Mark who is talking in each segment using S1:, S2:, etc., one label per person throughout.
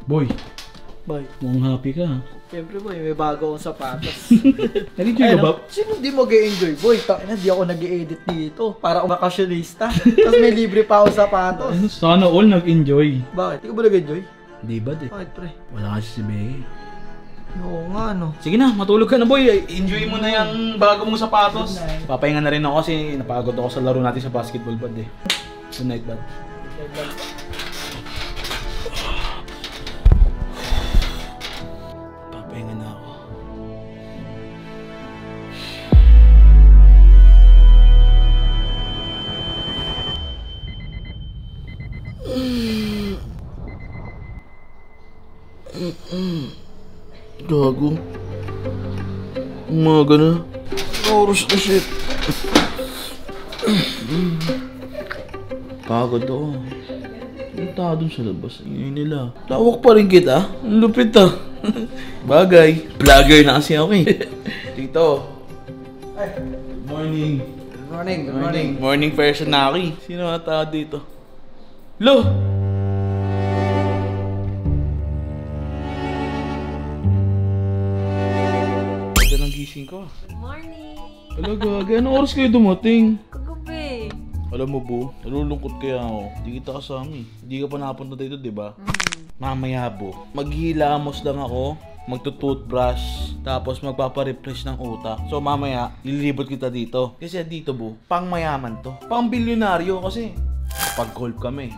S1: Boy,
S2: Boy,
S1: mukhang happy ka ha?
S2: siyempre boy, may bago akong sapatos.
S1: Nag-enjoy ka ba?
S2: Sino di mag-e-enjoy? Boy, tangina, di ako nag-e-edit dito. Para akong bakasyonista. Tapos may libre pa ako sapatos.
S1: Sana all nag-enjoy.
S2: Bakit? Di ka ba nag-enjoy?
S1: Di ba de?
S2: Bakit pre?
S1: Wala kasi si Bea.
S2: Oo nga no.
S1: Sige na, matulog ka na boy. Enjoy mo na yung bago mong sapatos. Papahinga na rin ako kasi napagod ako sa laro natin sa basketball bad eh. Good night bad. Papahinga na ako.
S3: Gago. Umaga na. Oras na shit. Pagod ako. Punta dun sa labas. Ingay nila. Tawag pa rin kita. Ang lupit ah. Bagay. Vlogger na kasi ako eh. Tito.
S1: Good morning.
S2: Good morning, good morning.
S3: Morning person na ako eh. Sino nga tao dito? Lo! Ganda ng gising ko.
S4: Good morning!
S3: Talaga, gano'ng oras kayo dumating?
S4: Kagabi.
S3: Alam mo bo, nalulungkot kaya ako. Hindi kita kasama eh. Hindi ka pa nakapunta dito, di ba? Mamaya bo, maghihilamos lang ako, magtutoothbrush, tapos magpaparefresh ng utak. So mamaya, lilibot kita dito. Kasi dito bo, pang mayaman to. Pang bilyonaryo kasi pag golf kami.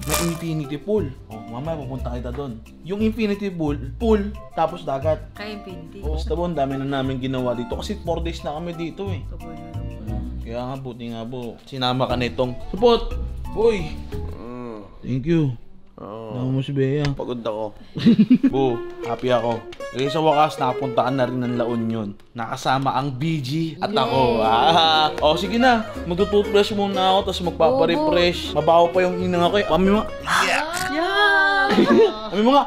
S3: May infinity pool. Oh, mamaya pupunta kita doon. Yung infinity pool, tapos dagat.
S4: Kaya pinti.
S3: Basta bo, ang dami na namin ginawa dito. Kasi 4 days na kami dito eh. Kaya nga buti nga bo, sinama ka nitong support. Boy! Thank you. Nama mo si Bea. Pagod ako. Bo, happy ako. Kasi sa wakas, nakapunta ka na rin ng La Union. Nakasama ang BG at ako. O sige na, magtutoothbrush muna ako, tapos magpaparefresh. Mabaho pa yung hinang ako eh. Mami mo nga. Mami mo nga.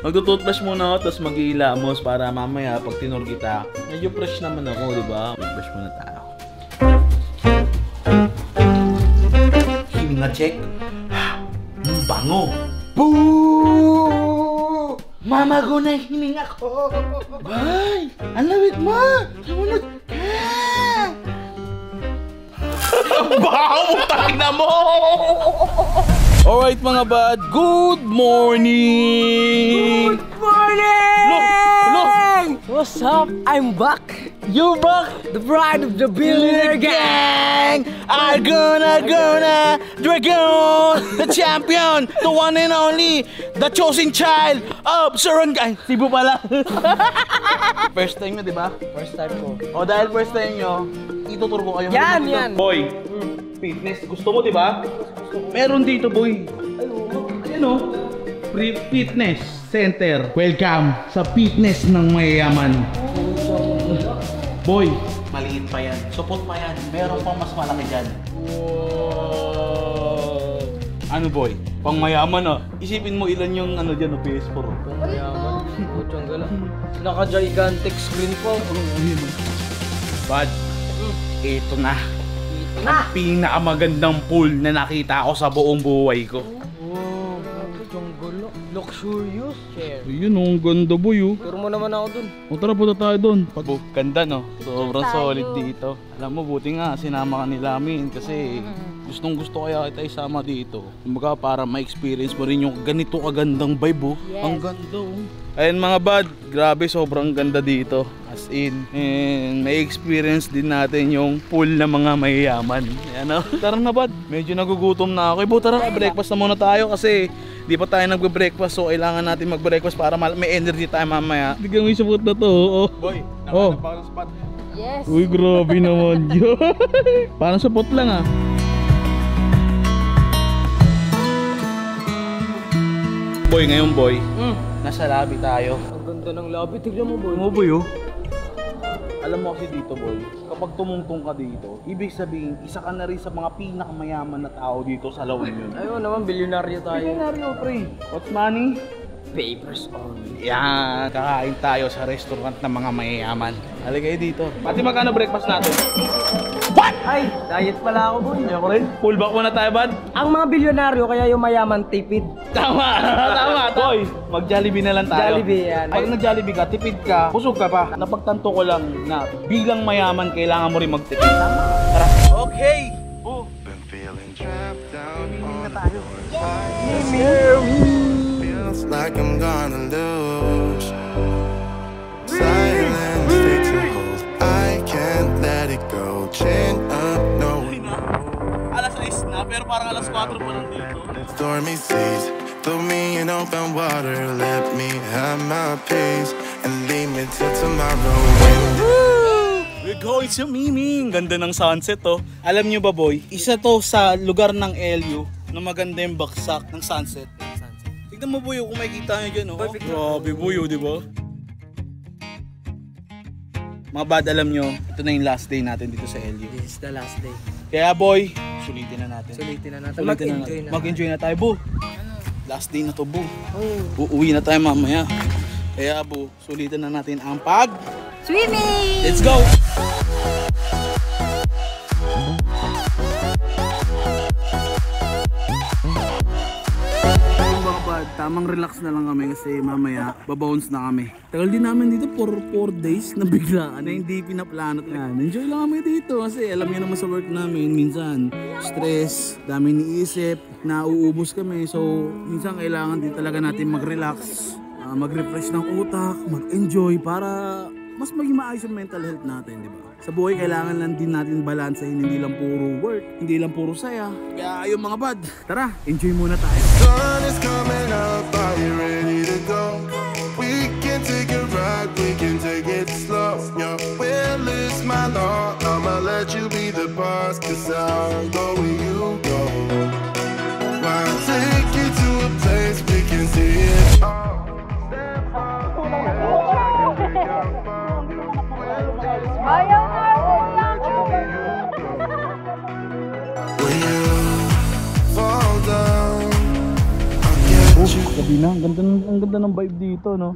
S3: Magtutoothbrush muna ako, tapos mag-iilamos para mamaya pag tinor kita, medyo fresh naman ako, di ba? Mag-brush muna tayo. Hininga check. Bango. Boo! Mama ko na hininga ko. Ay! Ang lawit mo! Sumunod ka! Baho! Tangina mo! Alright mga bad, good morning!
S4: Good morning!
S3: Look!
S4: What's up? I'm back!
S3: You're back!
S4: The bride of the billionaire gang!
S3: I'm gonna dragon! The champion! The one and only! The chosen child of Surangay! Cebu pala! First time nyo, di ba?
S2: First time ko.
S3: O dahil first time nyo, ituturo ko kayo.
S4: Yan!
S1: Boy, fitness. Gusto mo, di ba? Meron dito, boy. Ayan o. Free Fitness Center. Welcome sa fitness ng mayayaman. Boy,
S3: Maliit pa yan. Support pa yan. Meron pang mas malaki dyan.
S1: ano boy? Pang mayaman ah. Isipin mo ilan yung ano dyan, PS4.
S2: Mayaman. Putyang gala. Naka-gigantic screen po.
S1: Bad, ito na. Ang pinakamagandang pool na nakita ko sa buong buhay ko.
S2: Wow, putyang gala. Luxurious chair.
S1: Ayun, ang ganda boy oh.
S2: Turo mo naman ako dun.
S1: O tara, punta tayo doon. Ganda no? Sobrang solid dito. Alam mo, buti nga sinama ka nila amin kasi gustong gusto kaya kita isama dito. Kumbaga para ma-experience mo rin yung ganito kagandang vibe oh.
S4: Yes.
S1: Ang ganda oh. Ayun mga bad, grabe sobrang ganda dito. As in, and may experience din natin yung pool na mga mayayaman. Yan oh. Tara na bad, medyo nagugutom na ako. Ibo tara, breakfast na muna tayo kasi di pa tayo nagbe-breakfast, so kailangan natin mag-breakfast para may energy tayo mamaya. Bigyan mo yung support na to, oh. Boy, nakanap pa ng spot.
S4: Yes!
S1: Uy, grabe naman yun. Parang support lang ah. Boy, ngayon boy, nasa lobby tayo.
S2: Ang ganda ng lobby. Tignan mo boy.
S1: Ano boy oh? Alam mo kasi dito boy, kapag tumungtong ka dito, ibig sabihin, isa ka na rin sa mga pinakamayaman na tao dito sa La Union.
S2: Ayun naman, bilyonaryo tayo.
S1: Milyonaryo pre. What's money?
S2: Papers only.
S1: Yan, kakain tayo sa restaurant ng mga mayayaman. Halika kayo dito. Pati magkano breakfast natin?
S4: Ay, diet pala ako, boy.
S1: Ako rin. Full back muna tayo, bad.
S4: Ang mga bilyonaryo, kaya yung mayaman tipid.
S1: Tama. Boy, mag-Jollibee na lang tayo.
S4: Jollibee, yan.
S1: Pag nag-Jollibee ka, tipid ka, busog ka pa. Napagtanto ko lang na bilang mayaman, kailangan mo rin magtipid. Tara. Okay. Oh.
S5: Been feeling trapped down on the feels like I'm gonna lose. Silence takes a hold. I can't let it go. Chain up, no.
S1: Alas 6 na, pero parang alas 4 pa lang dito.
S5: Stormy seas, throw me in open water. Let me have my peace and leave me till tomorrow.
S1: We're going to Miming. Ganda ng sunset, oh. Alam nyo ba, boy? Isa to sa lugar ng LU na maganda yung baksak ng sunset. Tignan mo, boy, kung makikita nyo dyan, oh. Grabe, boy, oh, di ba? Mga bad, alam nyo, ito na yung last day natin dito sa LU.
S4: This is the last day.
S1: Kaya, boy, sulitin na natin.
S4: Sulitin na natin.
S1: Sulitin
S4: Mag-enjoy na.
S1: Mag-enjoy na tayo, bo. Last day na to, bo. Uuwi na tayo mamaya. Kaya, bo, sulitin na natin ang
S6: Swimming!
S1: Let's go! Mga bad, tamang relax na lang kami kasi mamaya babounce na kami. Tagal din namin dito for 4 days na biglaan na hindi pinaplano. Enjoy lang kami dito kasi alam niyo naman sa work namin minsan stress, dami niisip, nauubos kami. So minsan kailangan din talaga natin mag-relax, mag-refresh ng utak, mag-enjoy para mas maging maayos yung mental health natin, di ba? Sa buhay, kailangan lang din natin balansahin, hindi lang puro work, hindi lang puro saya. Kaya yung mga bad, tara, enjoy muna tayo.
S5: Sun is coming up, are you ready to go? We can take a ride, we can take it slow. Your will is my law, I'ma let you be the boss, cause I'll go where you go. I'll take you to a place we can see it all. When you fall down, I'll get you.
S1: Gabi na, ang ganda ng vibe dito, no?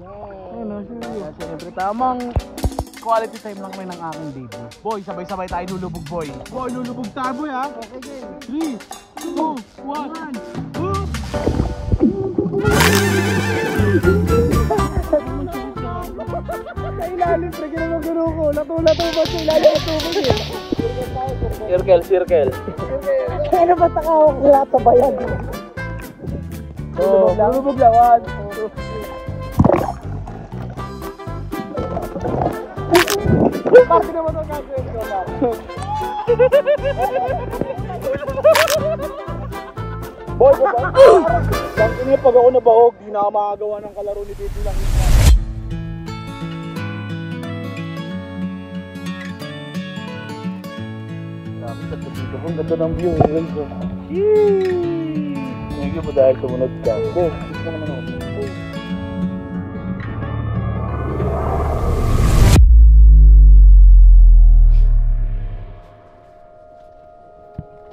S1: Ayun, no? Siyempre, tamang quality time lang kami ng aking baby. Boy, sabay-sabay tayo lulubog, boy. Boy, lulubog tayo, boy, ha? Okay, 3, 2, 1,
S2: Sa ilalim, pre, ginagawa ko. Natula-tuba sa ilalim ng tubig eh.
S1: Circle.
S2: Kaya ba't nakawak wala sa bayan? Lulubog lawan. Bakit naman ang gagawin ko na? Boy, lang ini pag ako nabahog, di na ako makagawa ng kalaro ni Baby lang. Grabe sa dito, ang ganda ng view. Thank you po dahil sumunod ka. Go, gusto naman ako.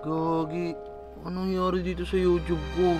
S3: Gagi, anong nangyari dito sa YouTube ko?